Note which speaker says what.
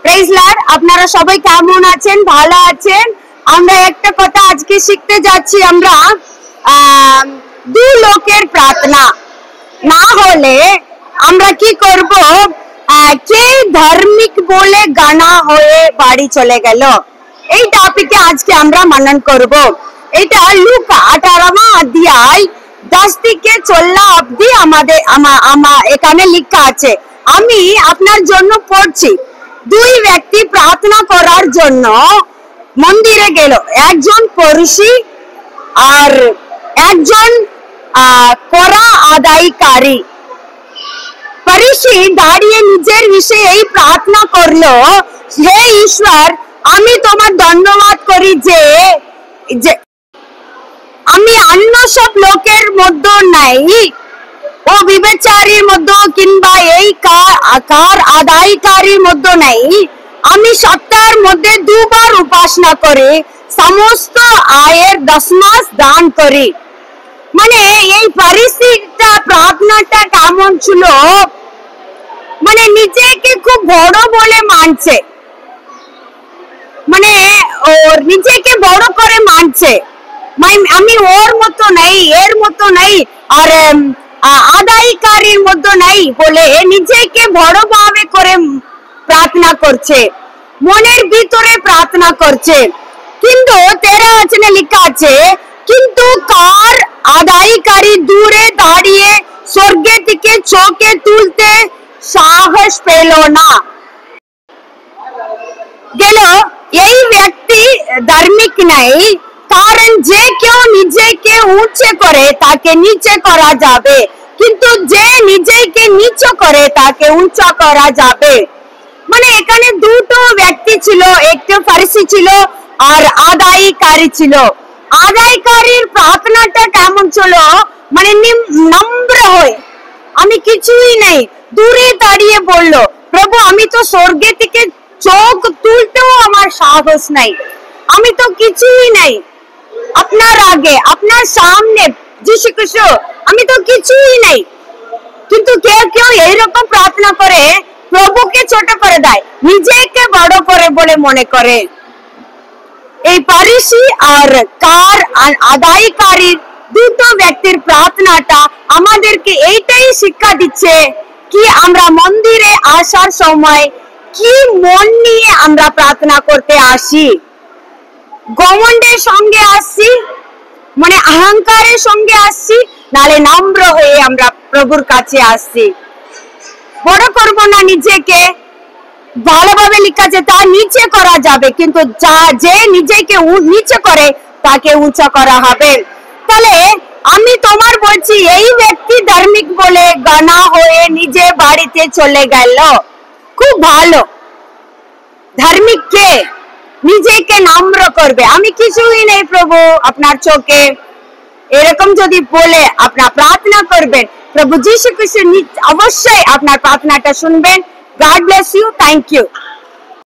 Speaker 1: Praise Lord, আপনারা সবাই কেমন আছেন? ভালো আছেন? আমরা একটা কথা আজকে শিখতে যাচ্ছি। আমরা দু লোকের প্রার্থনা না হলে আমরা কি করব? কে ধার্মিক বলে গানা হয়ে বাড়ি চলে গেল, এই টপিকে আজকে আমরা মনন করব। এটা লুকা 18वां অধ্যায় 10 থেকে 16 অবধি আমাদের এখানে লেখা আছে। আমি আপনার জন্য পড়ছি। দুই ব্যক্তি প্রার্থনা করার জন্য মন্দিরে গেল, একজন ফরিসি আর একজন করা আদায়কারী। ফরিসি দাঁড়িয়ে নিজের বিষয়ে এই প্রার্থনা করলো, হে ঈশ্বর, আমি তোমার ধন্যবাদ করি যে আমি অন্য সব লোকের মধ্যে নাই, ও বিবেচারীর মধ্যে কিংবা এই কার আদায়কারীর মধ্যে নাই। আমি সপ্তাহের মধ্যে দুবার উপাসনা করে সমস্ত আয়ের 10 দান করি। মানে এই ফরিসিটা প্রার্থনাটা কেমন ছিল? মানে নিজেকে খুব বড় বলে মানছে, মানে ওর নিজেকে বড় করে মানছে, আমি ওর মতো নাই, এর মতো নাই, আর আদায়কারীর মধ্যে নাই বলে নিজেকে বড় ভাবে করে প্রার্থনা করছে, মনের ভিতরে প্রার্থনা করছে। কিন্তু 13 বচনে লেখা আছে, কিন্তু কার আদায়কারী দূরে দাঁড়িয়ে স্বর্গে থেকে চোখে তুলতে সাহস পেল না। গেল এই ব্যক্তি ধার্মিক নাই, কারণ যে কেউ নিজেকে উঁচু করে তাকে নিচে করা যাবে, কিন্তু যে নিজেকে নিচু করে তাকে উঁচু করা যাবে। মানে এখানে দুটো ব্যক্তি ছিল, একটা ফরিসি ছিল আর আদায়কারী ছিল। আদায়কারীর প্রার্থনাটা কেমন ছিল? মানে নম্র হয়ে, আমি কিছুই নেই, দূরে দাঁড়িয়ে বলল, প্রভু আমি তো স্বর্গে থেকে চোখ তুলতেও আমার সাহস নাই, আমি তো কিছুই নাই, আপনার আগে আপনার সামনে যিশু খ্রিস্ট আমি তো কিছুই নাই। কিন্তু কেউ কেউ এইরকম প্রার্থনা করে, প্রভুকে ছোট করে দেয়, নিজেকে বড় করে বলে মনে করে। এই ফরিসি আর কার আদায়কারীর দুটো ব্যক্তির প্রার্থনাটা আমাদেরকে এইটাই শিক্ষা দিচ্ছে কি আমরা মন্দিরে আসার সময় কি মন নিয়ে আমরা প্রার্থনা করতে আসি। ঘমন্ডের সঙ্গে আসছি, মানে অহংকারের সঙ্গে আসছি, নালে নম্র হয়ে আমরা প্রভুর কাছে আসছি। বড় করব না নিজেকে, ভালোভাবে লেখা আছে তা নিচে করা যাবে, কিন্তু যে নিজেকে নিচে করে তাকে উঁচু করা হবে। তাহলে আমি তোমার বলছি, এই ব্যক্তি ধার্মিক বলে গানা হয়ে নিজে বাড়িতে চলে গেল, খুব ভালো। ধার্মিক কে? নিজেকে নম্র করবে, আমি কিছুই নেই প্রভু আপনার চোখে, এরকম যদি বলে আপনার প্রার্থনা করবেন, প্রভু যীশু খ্রিস্ট অবশ্যই আপনার প্রার্থনাটা শুনবেন। God bless you. Thank you.